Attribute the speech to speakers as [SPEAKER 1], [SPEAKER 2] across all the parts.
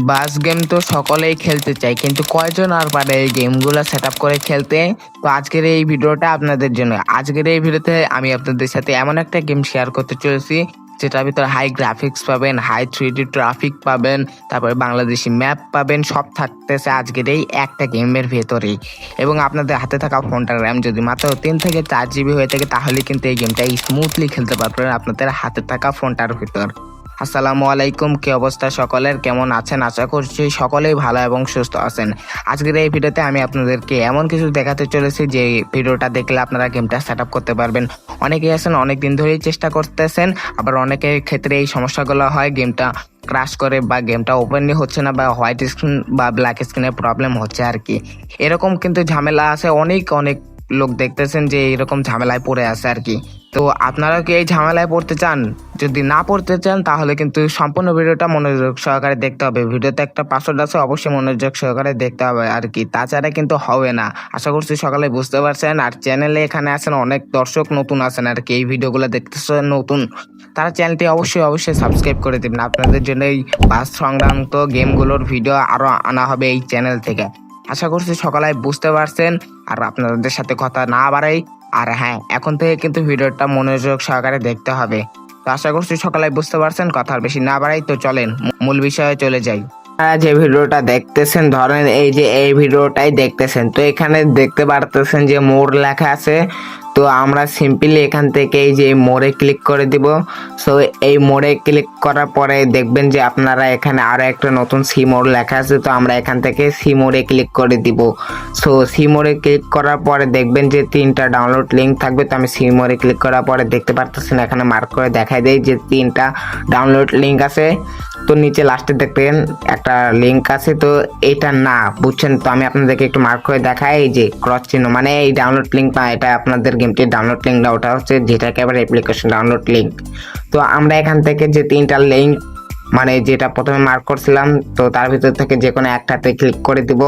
[SPEAKER 1] বাস game তো সকলেই খেলতে চায়, কিন্তু কয়জন আর পারে এই গেমগুলো সেট আপ করে খেলতে। তো আজকের এই ভিডিওটা আপনাদের জন্য। আজকের এই ভিডিওতে আমি আপনাদের সাথে এমন একটা গেম শেয়ার করতে চলেছি যেটার ভিতরে হাই গ্রাফিক্স পাবেন, হাই 3D ট্রাফিক পাবেন, তারপরে বাংলাদেশি ম্যাপ পাবেন, সব থাকতেছে আজকের এই একটা গেমের ভেতরেই। এবং আপনাদের হাতে থাকা ফোনটার র্যাম যদি মাত্র 3 থেকে 4 GB হয়ে থাকে, তাহলে কিন্তু এই গেমটা স্মুথলি খেলতে পারবেন আপনাদের হাতে থাকা ফোনটার ভিতর। আসসালামু আলাইকুম, কি অবস্থা সকলের, কেমন আছেন? আশা করছি সকলেই ভালো এবং সুস্থ আছেন। আজকের এই ভিডিওতে আমি আপনাদেরকে এমন কিছু দেখাতে চলেছি যে ভিডিওটা দেখলে আপনারা গেমটা সেট আপ করতে পারবেন। অনেকেই আছেন অনেক দিন ধরেই চেষ্টা করতেছেন, আবার অনেকের ক্ষেত্রে এই সমস্যাগুলো হয়, গেমটা ক্রাশ করে বা গেমটা ওপেনলি হচ্ছে না, বা হোয়াইট স্ক্রিন বা ব্ল্যাক স্ক্রিনের প্রবলেম হচ্ছে আর কি। এরকম কিন্তু ঝামেলা আছে, অনেক অনেক লোক দেখতেছেন যে এরকম ঝামেলায় পড়ে আছে আর কি। তো আপনারা কি এই ঝামেলায় পড়তে চান? যদি না পড়তে চান তাহলে কিন্তু সম্পূর্ণ ভিডিওটা মনোযোগ সহকারে দেখতে হবে। ভিডিওতে একটা পাসওয়ার্ড আছে, অবশ্যই মনোযোগ সহকারে দেখতে হবে আর কি, তাছাড়া কিন্তু হবে না। আশা করছি সকালে বুঝতে পারছেন। আর চ্যানেলে এখানে আছেন অনেক দর্শক নতুন আছেন আর কি, এই ভিডিওগুলো দেখতেছেন নতুন, তারা চ্যানেলটি অবশ্যই সাবস্ক্রাইব করে দেবেন। আপনাদের জন্য এই বাস সংক্রান্ত গেমগুলোর ভিডিও আরো আনা হবে এই চ্যানেল থেকে। আশা করছি সকালে বুঝতে পারছেন। আর আপনাদের সাথে কথা না বাড়াই, আর হ্যাঁ, এখন থেকে কিন্তু ভিডিওটা মনোযোগ সহকারে দেখতে হবে। তো আশা করছি সকালে বুঝতে পারছেন, কথা আর বেশি না বাড়াই, তো চলেন মূল বিষয়ে চলে যাই। যে ভিডিওটা দেখতেছেন, ধরেন এই যে এই ভিডিওটাই দেখতেছেন, তো এখানে দেখতে পারতেছেন যে মোর লেখা আছে। তো আমরা সিম্পলি এখান থেকে এই যে মোড়ে ক্লিক করে দিব। সো এই মোড়ে ক্লিক করার পরে দেখবেন যে আপনারা এখানে আরো একটা নতুন সি মোড লেখা আছে, তো আমরা এখান থেকে সি মোড়ে ক্লিক করে দিব। সো সি মোড়ে ক্লিক করার পরে দেখবেন যে 3টা ডাউনলোড লিঙ্ক থাকবে। তো আমি সি মোড়ে ক্লিক করার পরে দেখতে পারতেছেন এখানে মার্ক করে দেখাই দেয় যে 3টা ডাউনলোড লিঙ্ক আছে। তো নিচে লাস্টে দেখবেন একটা লিঙ্ক আছে, তো এটা না বুঝছেন, তো আমি আপনাদেরকে একটু মার্ক করে দেখাই। এই যে ক্রস চিহ্ন মানে এই ডাউনলোড লিঙ্ক না, এটা আপনাদের গেমটির ডাউনলোড লিঙ্ক না, ওটা হচ্ছে যেটাকে আবার অ্যাপ্লিকেশন ডাউনলোড লিঙ্ক। তো আমরা এখান থেকে যে 3টা লিঙ্ক মানে যেটা প্রথমে মার্ক করছিলাম, তো তার ভিতর থেকে যে কোনো একটাতে ক্লিক করে দিব।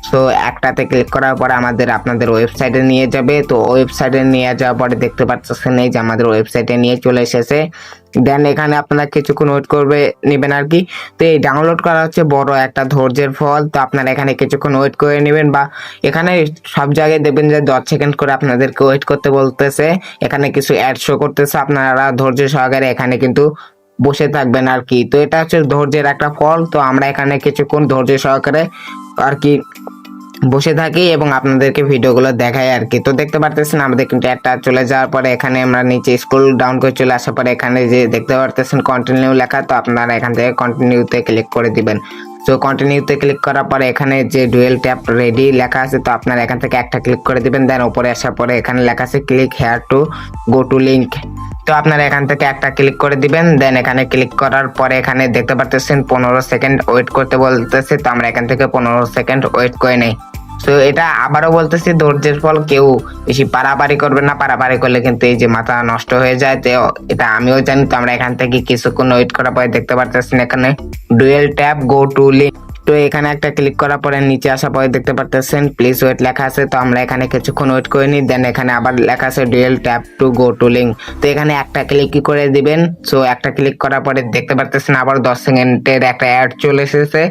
[SPEAKER 1] সো একটাতে ক্লিক করার পরে আপনাদের ওয়েবসাইটে নিয়ে যাবে। তো ওয়েবসাইটে নিয়ে যাওয়ার পরে দেখতে পাচ্ছেন এই যে আমাদের ওয়েবসাইটে নিয়ে চলে এসেছে। দেন এখানে আপনারা কিছুক্ষণ ওয়েট করবে নেবেন আর কি। তো এই ডাউনলোড করা হচ্ছে বড় একটা ধৈর্যের ফল, তো আপনারা এখানে কিছুক্ষণ ওয়েট করে নেবেন, বা এখানে সব জায়গায় দেখবেন যে 10 সেকেন্ড করে আপনাদেরকে ওয়েট করতে বলতেছে। এখানে কিছু অ্যাড শো করতেছে, আপনারা ধৈর্য সহকারে এখানে কিন্তু বসে থাকবেন আর কি। তো এটা হচ্ছে ধৈর্যের একটা ফল। তো আমরা এখানে কিছুক্ষণ ধৈর্য সহকারে আর কি বসে থাকি এবং আপনাদেরকে ভিডিওগুলো দেখাই আর কি। তো দেখতে পারতেছেন আমাদের কিন্তু একটা চলে যাওয়ার পরে এখানে আমরা নিচে স্ক্রল ডাউন করে চলে আসার পরে এখানে যে দেখতে পারতেছেন কন্টিনিউ লেখা, তো আপনারা এখান থেকে কন্টিনিউতে ক্লিক করে দিবেন। তো কন্টিনিউতে ক্লিক করার পরে এখানে যে ডুয়েল ট্যাপ রেডি লেখা আছে, তো আপনারা এখান থেকে একটা ক্লিক করে দিবেন। দেন উপরে আসার পরে এখানে লেখা আছে click here to go to link, তো আপনারা এখান থেকে একটা ক্লিক করে দিবেন। দেন এখানে ক্লিক করার পরে এখানে দেখতে পারতেছেন 15 সেকেন্ড ওয়েট করতে বলতেছে, তো আমরা এখান থেকে 15 সেকেন্ড ওয়েট করে নেই। তো এটা আবারও বলতেছি ধৈর্যের ফল, কেউ বেশি পারাপারি করবে না, পারাপারি করলে কিন্তু এই যে মাথা নষ্ট হয়ে যায়। তো এটা আমিও জানি। তো আমরা এখান থেকে কিছুক্ষণ ওয়েট করার পরে দেখতে পারতেছেন এখানে dual tap go to link, তো এখানে একটা ক্লিক করার পরে নিচে আসার পরে দেখতে পারতেছেন প্লিজ ওয়েট লেখা আছে। তো আমরা এখানে কিছুক্ষণ ওয়েট করে নিই। দেন এখানে আবার লেখা আছে dual tap to go to link, তো এখানে একটা ক্লিক করে দিবেন। সো একটা ক্লিক করার পরে দেখতে পারতেছেন আবার 10 সেকেন্ডের একটা অ্যাড চলে এসেছে।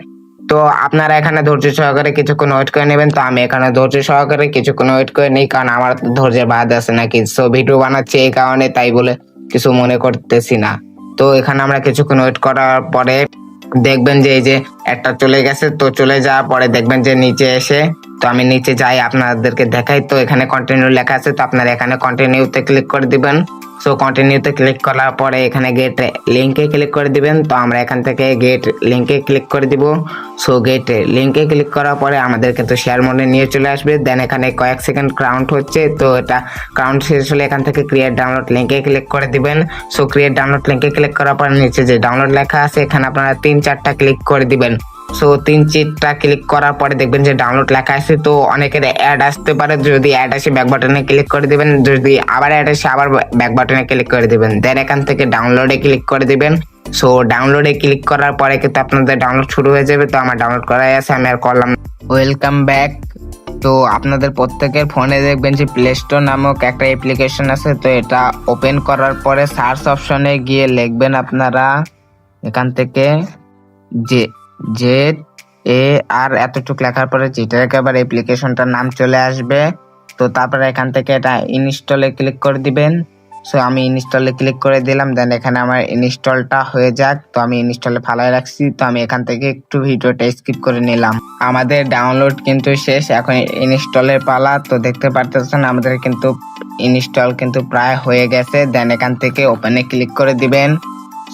[SPEAKER 1] তো আপনারা এখানে ধৈর্য সহকারে কিছুক্ষণ ওয়েট করে নেবেন। তো আমি এখানে ধৈর্য সহকারে কিছুক্ষণ ওয়েট করে নিই, কারণ আমার ধৈর্যের বাদ আছে নাকি। সো ভিডিও বানাচ্ছি এই কারণে, তাই বলে কিছু মনে করতেছি না। তো এখানে আমরা কিছুক্ষণ ওয়েট করার পরে দেখবেন যে এই যে একটা চলে গেছে। তো চলে যাওয়ার পরে দেখবেন যে নিচে এসে, তো আমি নিচে যাই আপনাদেরকে দেখাই। তো এখানে কন্টিনিউ লেখা আছে, তো আপনারা এখানে কন্টিনিউতে ক্লিক করে দিবেন। সো কন্টিনিউতে ক্লিক করার পরে এখানে গেট লিঙ্কে ক্লিক করে দিবেন। তো আমরা এখান থেকে গেট লিঙ্কে ক্লিক করে দিব। সো গেট লিঙ্কে ক্লিক করার পরে আমাদের কিন্তু শেয়ার মোডে নিয়ে চলে আসবে। দেন এখানে কয়েক সেকেন্ড কাউন্ট হচ্ছে, তো এটা কাউন্ট শেষ হলে এখান থেকে ক্রিয়েট ডাউনলোড লিঙ্কে ক্লিক করে দিবেন। সো ক্রিয়েট ডাউনলোড লিঙ্কে ক্লিক করার পরে নিচে যে ডাউনলোড লেখা আছে এখানে আপনারা 3-4টা ক্লিক করে দিবেন। সো 3-4টা ক্লিক করার পরে দেখবেন যে ডাউনলোড লেখা আছে। তো অনেকের অ্যাড আসতে পারে, যদি অ্যাড আসে ব্যাক বাটনে ক্লিক করে দিবেন, যদি আবার অ্যাড আসে আবার ব্যাক বাটনে ক্লিক করে দিবেন। দেন এখান থেকে ডাউনলোডে ক্লিক করে দিবেন। সো ডাউনলোডে ক্লিক করার পরে কিন্তু আপনাদের ডাউনলোড শুরু হয়ে যাবে। তো আমার ডাউনলোড করাই আছে, আমি আর করলাম। Welcome back. তো আপনাদের প্রত্যেকের ফোনে দেখবেন যে প্লে স্টোর নামক একটা অ্যাপ্লিকেশন আছে। তো এটা ওপেন করার পরে সার্চ অপশনে গিয়ে লিখবেন আপনারা এখান থেকে যে ZAR এতটুকু লেখার পরে যেটা একেবারে অ্যাপ্লিকেশনটার নাম চলে আসবে। তো তারপরে এখান থেকে এটা ইনস্টলে ক্লিক করে দিবেন। সো আমি ইনস্টলে ক্লিক করে দিলাম, দেন এখানে আমার ইনস্টলটা হয়ে যাক। তো আমি ইনস্টলে ফালাই রাখছি। তো আমি এখান থেকে একটু ভিডিওটা স্কিপ করে নিলাম। আমাদের ডাউনলোড কিন্তু শেষ, এখন ইনস্টলের পালা। তো দেখতে পারতেছেন আমাদের কিন্তু ইনস্টল কিন্তু প্রায় হয়ে গেছে। দেন এখান থেকে ওপেনে ক্লিক করে দিবেন।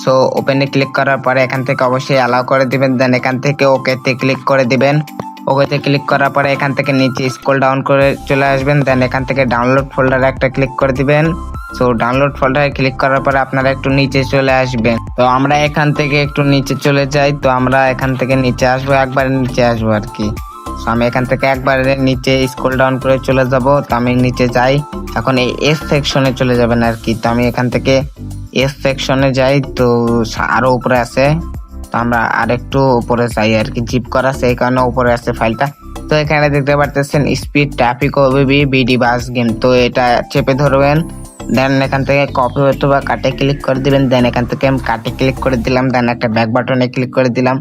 [SPEAKER 1] সো ওপেনে ক্লিক করার পরে এখান থেকে অবশ্যই অ্যালাউ করে দিবেন। দেন এখান থেকে ওকেতে ক্লিক করে দিবেন। ওকেতে ক্লিক করার পরে এখান থেকে নিচে স্ক্রল ডাউন করে চলে আসবেন। দেন এখান থেকে ডাউনলোড ফোল্ডারে একটা ক্লিক করে দিবেন। সো ডাউনলোড ফোল্ডারে ক্লিক করার পরে আপনারা একটু নিচে চলে আসবেন। তো আমরা এখান থেকে একটু নিচে চলে যাই। তো আমরা এখান থেকে নিচে আসবো, একবারে নিচে আসবো আর কি। তো আমি এখান থেকে একবারে নিচে স্ক্রল ডাউন করে চলে যাব। তো আমি নিচে যাই, এখন এই এস সেকশনে চলে যাবেন আর কি। তো আমি এখান থেকে এস সেকশনে যাই। তো আরো উপরে আছে, তো আমরা আরেকটু উপরে যাই আর কি, জিপ করা সেই কারণে উপরে আছে ফাইলটা। তো এখানে দেখতে পারতেছেন স্পিড ট্রাফিক ওবিবি বিডি বাস গেম। তো এটা চেপে ধরবেন। দেন এখান থেকে কপি অথবা কাটে ক্লিক করে দিবেন। দেন এখান থেকে আমি কাটে ক্লিক করে দিলাম। দেন একটা ব্যাক বাটনে ক্লিক করে দিলাম।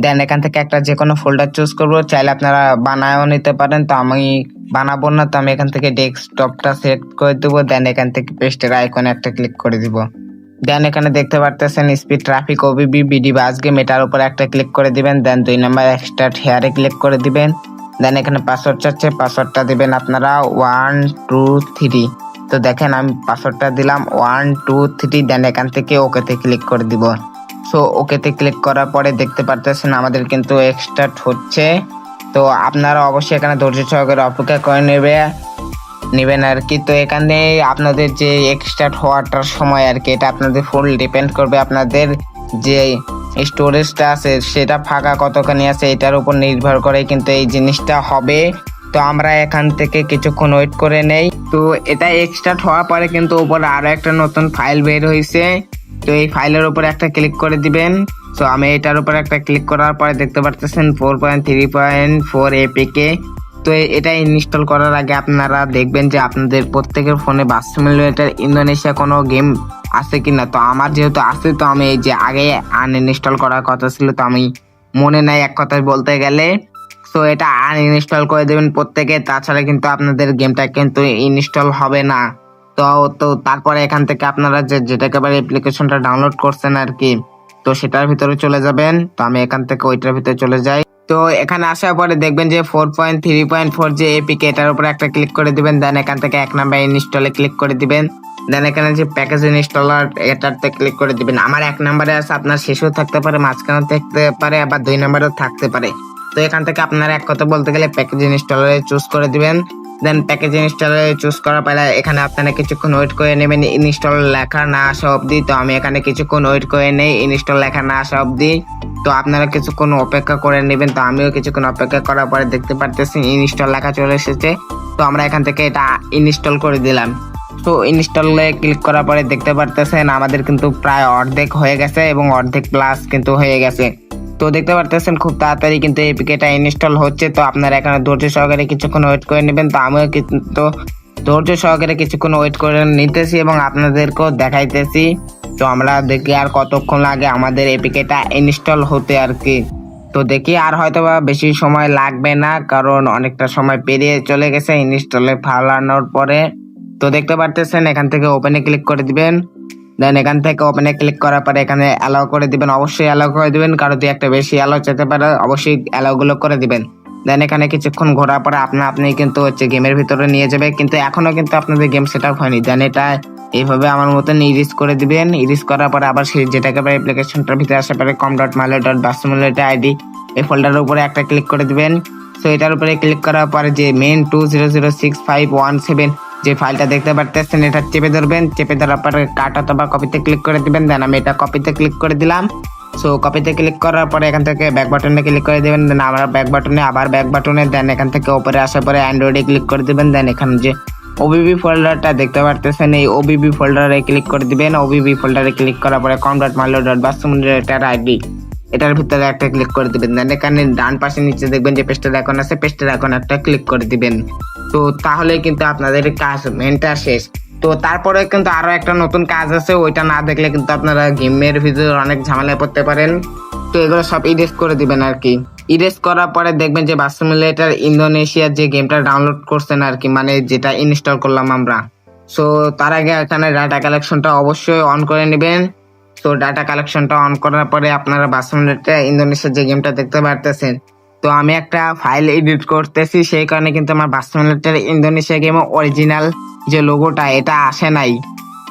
[SPEAKER 1] দেন এখান থেকে একটা যে কোনো ফোল্ডার চুজ করবো, চাইলে আপনারা বানায়ও নিতে পারেন। তো আমি বানাবো না, তো আমি এখান থেকে ডেস্কটপটা সিলেক্ট করে দেবো। দেন এখান থেকে পেস্টের আইকনে একটা ক্লিক করে দিব। দেন এখানে দেখতে পারতেছেন স্পিড ট্রাফিক ওবিবি বিডি বাস গেম, এটার উপর একটা ক্লিক করে দিবেন। দেন 2 নাম্বার এক্সট্রাক্ট হেয়ারে ক্লিক করে দিবেন। দেন এখানে পাসওয়ার্ড চাচ্ছে, পাসওয়ার্ডটা দিবেন আপনারা 1 2 3। তো দেখেন আমি পাসওয়ার্ডটা দিলাম 1 2 3। দেন এখান থেকে ওকেতে ক্লিক করে দিব। সো ওকেতে ক্লিক করার পরে দেখতে পারতেছেন আমাদের কিন্তু এক্সট্রাক্ট হচ্ছে। তো আপনারা অবশ্যই এখানে ধৈর্য সহকারে অপেক্ষা করে নেবেন আর কি। তো এখানে আপনাদের যে এক্সট্রাক্ট হওয়াটার সময় আর কি, এটা আপনাদের ফুল ডিপেন্ড করবে। আপনাদের যে স্টোরেজটা আছে সেটা ফাঁকা কতখানি আছে এটার উপর নির্ভর করে কিন্তু এই জিনিসটা হবে। তো আমরা এখান থেকে কিছুক্ষণ ওয়েট করে নেই। তো এটা এক্সট্রাক্ট হওয়ার পরে কিন্তু উপরে আরো একটা নতুন ফাইল বের হয়েছে। তো এই ফাইলের উপর একটা ক্লিক করে দিবেন। তো আমি এটার উপর একটা ক্লিক করার পরে দেখতে পারতেছেন 4.3.4 এপিকে। তো এটা ইনস্টল করার আগে আপনারা দেখবেন যে আপনাদের প্রত্যেকের ফোনে বাস সিমুলেটর ইন্দোনেশিয়া কোনো গেম আছে কিনা। তো আমার যেহেতু আছে, তো আমি এই যে আগে আনইনস্টল করার কথা ছিল, তো আমি মনে নাই এক কথায় বলতে গেলে। তো এটা আনইনস্টল করে দেবেন প্রত্যেকে, তাছাড়া কিন্তু আপনাদের গেমটা কিন্তু ইনস্টল হবে না। তো তো তারপরে এখান থেকে আপনারা যেটাকে আবার অ্যাপ্লিকেশনটা ডাউনলোড করছেন আর কি, তো সেটার ভিতরে চলে যাবেন। তো আমি এখান থেকে ওইটার ভিতরে চলে যাই। তো এখানে আসার পরে দেখবেন যে 4.3.4 যে এপিকে, এটার উপরে একটা ক্লিক করে দিবেন। দেন এখান থেকে 1 নাম্বার ইনস্টলে ক্লিক করে দিবেন। দেন এখানে যে প্যাকেজ ইনস্টলার এটাতে ক্লিক করে দিবেন। আমার 1 নাম্বারে আছে, আপনার শেষেও থাকতে পারে, মাঝখানেও থাকতে পারে, আবার 2 নাম্বারেও থাকতে পারে। তো এখান থেকে আপনারা এক কথা বলতে গেলে প্যাকেজ ইনস্টলারে চুজ করে দিবেন। দেন প্যাকেজ ইনস্টলারে চুজ করার পরে এখানে আপনারা কিছুক্ষণ ওয়েট করে নেবেন ইনস্টল লেখা না আসা অবধি। তো আমি এখানে কিছুক্ষণ ওয়েট করে নেই ইনস্টল লেখা না আসা অবধি। তো আপনারা কিছুক্ষণ অপেক্ষা করে নেবেন। তো আমিও কিছুক্ষণ অপেক্ষা করার পরে দেখতে পারতেছি ইনস্টল লেখা চলে এসেছে। তো আমরা এখান থেকে এটা ইনস্টল করে দিলাম। তো ইনস্টলে ক্লিক করার পরে দেখতে পারতেছেন আমাদের কিন্তু প্রায় অর্ধেক হয়ে গেছে এবং অর্ধেক প্লাস কিন্তু হয়ে গেছে। তো দেখতে পারতেছেন খুব তাড়াতাড়ি কিন্তু এপিকেটা ইনস্টল হচ্ছে। তো আপনারা এখানে ধৈর্য সহকারে কিছুক্ষণ ওয়েট করে নেবেন। তো আমিও কিন্তু ধৈর্য সহকারে কিছুক্ষণ ওয়েট করে নিতেছি এবং আপনাদেরকেও দেখাইতেছি। তো আমরা দেখি আর কতক্ষণ লাগে আমাদের এপিকেটা ইনস্টল হতে আর কি। তো দেখি আর হয়তো বা বেশি সময় লাগবে না, কারণ অনেকটা সময় পেরিয়ে চলে গেছে ইনস্টলে ফালানোর পরে। তো দেখতে পারতেছেন এখান থেকে ওপেনে ক্লিক করে দিবেন। দেন এখান থেকে ওপেনে ক্লিক করার পরে এখানে অ্যালাউ করে দিবেন। অবশ্যই অ্যালাউ করে দিবেন, কারণ যদি একটা বেশি অ্যালাউ যেতে পারে, অবশ্যই অ্যালাউ গুলো করে দিবেন। দেন এখানে কিছুক্ষণ ঘোরার পরে আপনি কিন্তু হচ্ছে গেমের ভিতরে নিয়ে যাবে, কিন্তু এখনো কিন্তু আপনাদের গেম সেট আপ হয়নি। দেন এটা এইভাবে আমার মতন ইরিজ করে দিবেন। ইরিজ করার পরে আবার সেই যেটাকে অ্যাপ্লিকেশনটার ভিতরে আসা পরে com.malo.basimulator.id এই ফোল্ডারের উপরে একটা ক্লিক করে দিবেন। তো এটার উপরে ক্লিক করার পরে যে মেন 20065517 যে ফাইলটা দেখতে পারতেছেন এটা চেপে ধরবেন। চেপে ধরার পরে কাট অথবা কপিতে ক্লিক করে দিবেন। দেন আমি এটা কপিতে ক্লিক করে দিলাম। সো কপিতে ক্লিক করার পরে এখান থেকে ব্যাক বাটনে ক্লিক করে দিবেন। দেন আমরা ব্যাক বাটনে আবার ব্যাক বাটনে দেন এখান থেকে উপরে আসার পরে অ্যান্ড্রয়েডে ক্লিক করে দিবেন। দেন এখানে যে ওবিবি ফোল্ডারটা দেখতে পারতেছেন এই ওবিবি ফোল্ডারে ক্লিক করে দিবেন। ওবিবি ফোল্ডারে ক্লিক করার পরে com.malo.basimulator.id এটার ভিতরে একটা ক্লিক করে দিবেন। দেন এখানে ডান পাশে নিচে দেখবেন যে পেস্টের আইকন আছে, পেস্টের আইকন একটা ক্লিক করে দিবেন। তো তাহলে কিন্তু আপনাদের কাজ মেনটা শেষ। তো তারপরে কিন্তু আরো একটা নতুন কাজ আছে, ওইটা না দেখলে কিন্তু আপনারা গেমের ভিতরে অনেক ঝামেলায় পড়তে পারেন। তো এগুলো সব ইরেজ করে দিবেন আর কি। ইরেজ করার পরে দেখবেন যে বাস সিমুলেটর ইন্দোনেশিয়ার যে গেমটা ডাউনলোড করছেন আর কি, মানে যেটা ইনস্টল করলাম আমরা। সো তার আগে এখানে ডাটা কালেকশনটা অবশ্যই অন করে নেবেন। তো ডাটা কালেকশনটা অন করার পরে আপনারা বাস সিমুলেটর ইন্দোনেশিয়ার যে গেমটা দেখতে পারতেছেন। তো আমি একটা ফাইল এডিট করতেছি, সেই কারণে কিন্তু আমার বাস সিমুলেটর ইন্দোনেশিয়া গেমে অরিজিনাল যে লোগোটা এটা আসে নাই।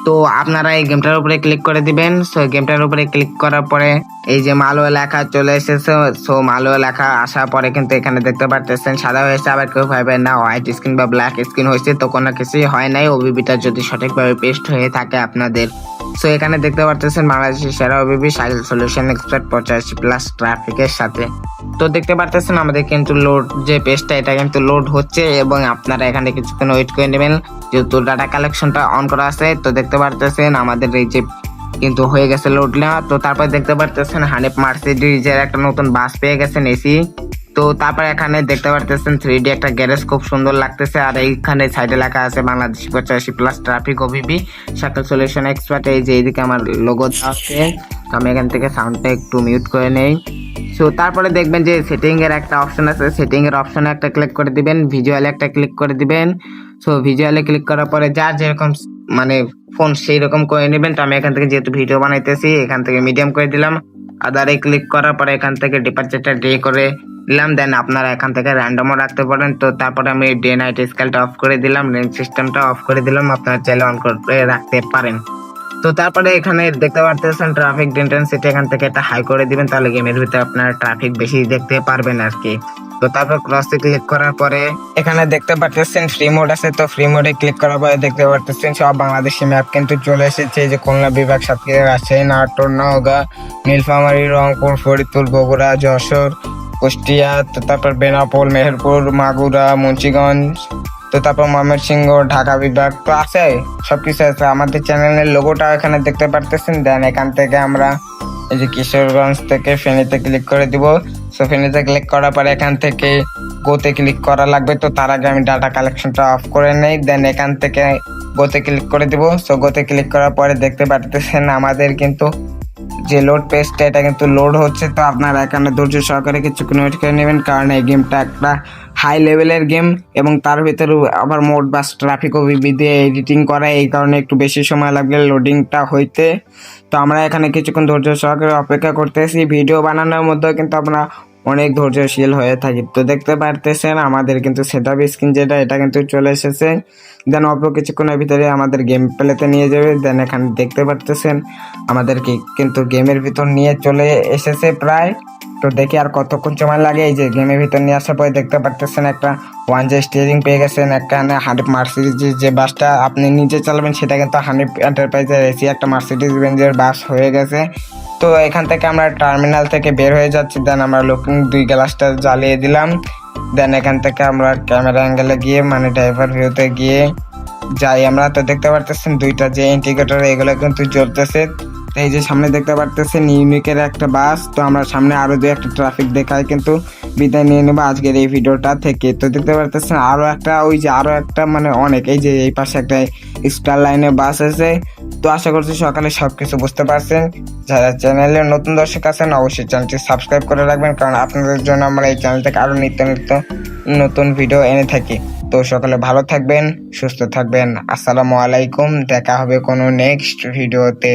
[SPEAKER 1] তো আপনারা এই গেমটার উপরে ক্লিক করে দিবেন। সো গেমটার উপরে ক্লিক করার পরে এই যে মালওয়া লেখা চলে এসেছে। সো মালওয়া লেখা আসার পরে কিন্তু এখানে দেখতে পাচ্ছেন সাদা হয়েছে, আবার কেউ ভাবেন না হোয়াইট স্ক্রিন বা ব্ল্যাক স্ক্রিন হয়েছে, তো কোনো কিছুই হয় নাই। ওবিবিটা যদি সঠিকভাবে পেস্ট হয়ে থাকে আপনাদের। সো এখানে দেখতে পাচ্ছেন বাংলাদেশের সেরা ওবিবি সাইকেল সলিউশন এক্সপার্ট 85+ ট্রাফিকের সাথে। তো দেখতে পাচ্ছেন আমাদের কিন্তু লোড যে পেজটা এটা কিন্তু লোড হচ্ছে, এবং আপনারা এখানে কিছুক্ষণ ওয়েট করে নেবেন যেহেতু ডাটা কালেকশনটা অন করা আছে। তো দেখতে পাচ্ছেন আমাদের এই যে কিন্তু হয়ে গেছে লোড নেওয়া। তো তারপর দেখতে পাচ্ছেন হানিফ মার্সিডিজের একটা নতুন বাস পেয়ে গেছেন এসি। তো তারপর এখানে দেখতে পাচ্ছেন 3D একটা গ্যারেজ খুব সুন্দর লাগতেছে, আর এইখানে সাইডে লেখা আছে Bangladesh 85+ traffic OBB cycle solution expert. এই যে এইদিকে আমার লোগো আছে। তো আমি এখান থেকে সাউন্ডটা একটু মিউট করে নেই। সো তারপরে দেখবেন যে সেটিং এর একটা অপশন আছে, সেটিং এর অপশনে একটা ক্লিক করে দিবেন, ভিজুয়ালে একটা ক্লিক করে দিবেন। সো ভিজুয়ালে ক্লিক করার পরে যার যেরকম মানে ফোন সেই রকম করে নেবেন। তো আমি এখান থেকে যেহেতু ভিডিও বানাইতেছি এখান থেকে মিডিয়াম করে দিলাম। আদারে ক্লিক করার পরে এখান থেকে ডিপারচারটা ডে করে দিলাম। দেন আপনারা এখান থেকে র্যান্ডমও রাখতে পারেন। তো তারপরে আমি ডে নাইট স্কেলটা অফ করে দিলাম, রেঞ্জ সিস্টেমটা অফ করে দিলাম, আপনারা চাইলে অন করে রাখতে পারেন। তো তারপরে এখানে দেখতে পারতেছেন ট্রাফিক ইন্টেন্সিটি এখান থেকে একটা হাই করে দিবেন, তাহলে গেমের ভিতরে আপনারা ট্রাফিক বেশি দেখতে পারবেন আর কি। তো তারপর ক্রসে ক্লিক করার পরে এখানে দেখতে পাচ্ছেন ফ্রি মোড আছে। তো ফ্রি মোডে ক্লিক করার পরে দেখতে পাচ্ছেন সব বাংলাদেশি ম্যাপ কিন্তু চলে এসেছে, যে খুলনা বিভাগ, সাতক্ষীরা, রাজশাহী, নাটোর, নওগাঁ, নীলফামারী, রংপুর, ফরিদপুর, বগুড়া, যশোর, কুষ্টিয়া, তো তারপর বেনাপোল, মেহেরপুর, মাগুরা, মুন্সিগঞ্জ, তো তারপর ময়মনসিংহ, ঢাকা বিভাগ তো আছে, সবকিছু আছে। আমাদের চ্যানেলের লোগোটা এখানে দেখতে পারতেছেন। দেন এখান থেকে আমরা এই যে কিশোরগঞ্জ থেকে ফেনীতে ক্লিক করে দিব। সো ফেনীতে ক্লিক করার পরে এখান থেকে গোতে ক্লিক করা লাগবে। তো তার আগে আমি ডাটা কালেকশনটা অফ করে নেই, দেন এখান থেকে গোতে ক্লিক করে দিব। সো গোতে ক্লিক করার পরে দেখতে পারতেছেন আমাদের কিন্তু যে লোড পেজটা এটা কিন্তু লোড হচ্ছে। তো আপনারা এখানে ধৈর্য সহকারে কিছুক্ষণ ওয়েট করে নেবেন, কারণ এই গেমটা একটা হাই লেভেলের গেম, এবং তার ভিতরে আবার মোড বাস ট্রাফিক ওবিবি দিয়ে এডিটিং করা, এই কারণে একটু বেশি সময় লাগবে লোডিংটা হইতে। তো আমরা এখানে কিছুক্ষণ ধৈর্য সহকারে অপেক্ষা করতেছি। ভিডিও বানানোর মধ্যেও কিন্তু আমরা অনেক ধৈর্যশীল হয়ে থাকি। তো দেখতে পারতেছেন আমাদের কিন্তু সেটআপ স্ক্রিন যেটা এটা কিন্তু চলে এসেছে। দেন অল্প কিছুক্ষণের ভিতরে আমাদের গেম প্লেতে নিয়ে যাবে। দেন এখানে দেখতে পারতেছেন আমাদেরকে কিন্তু গেমের ভিতর নিয়ে চলে এসেছে প্রায়। তো দেখি আর কতক্ষণ সময় লাগে। এই যে গেমের ভিতর নিয়ে আসার পরে দেখতে পারতেছেন একটা 1J স্টিয়ারিং পেয়ে গেছেন। এখানে হানিফ মার্সিডিজের যে বাসটা আপনি নিজে চালাবেন সেটা কিন্তু হানিফ এন্টারপ্রাইজের এসি একটা মার্সিডিজ বেঞ্জের বাস হয়ে গেছে। তো এখান থেকে আমরা টার্মিনাল থেকে বের হয়ে যাচ্ছি। দেন আমরা লুকিং 2 গ্লাসটা জ্বালিয়ে দিলাম। দেন এখান থেকে আমরা ক্যামেরা অ্যাঙ্গেলে গিয়ে মানে ড্রাইভার ভিউতে গিয়ে যাই আমরা। তো দেখতে পারতেছেন দুইটা যে ইন্ডিকেটর এগুলো কিন্তু জ্বলতেছে। এই যে সামনে দেখতে পারতেছেন ইউনিকের একটা বাস। তো আমরা সামনে আরো দুই একটা ট্রাফিক দেখায় কিন্তু বিদায় নিয়ে নেবো আজকের এই ভিডিওটা থেকে। তো দেখতে পারতেছেন আরো একটা ওই যে আরো একটা মানে অনেক এই যে এই পাশে একটা স্টার লাইনে বাস আছে। তো আশা করছি সকালে সবকিছু বুঝতে পারছেন। যারা চ্যানেলে নতুন দর্শক আছেন অবশ্যই চ্যানেলটি সাবস্ক্রাইব করে রাখবেন, কারণ আপনাদের জন্য আমরা এই চ্যানেল থেকে আরো নিত্য নতুন ভিডিও এনে থাকি। তো সকালে ভালো থাকবেন, সুস্থ থাকবেন। আসসালামু আলাইকুম, দেখা হবে কোনো নেক্সট ভিডিওতে।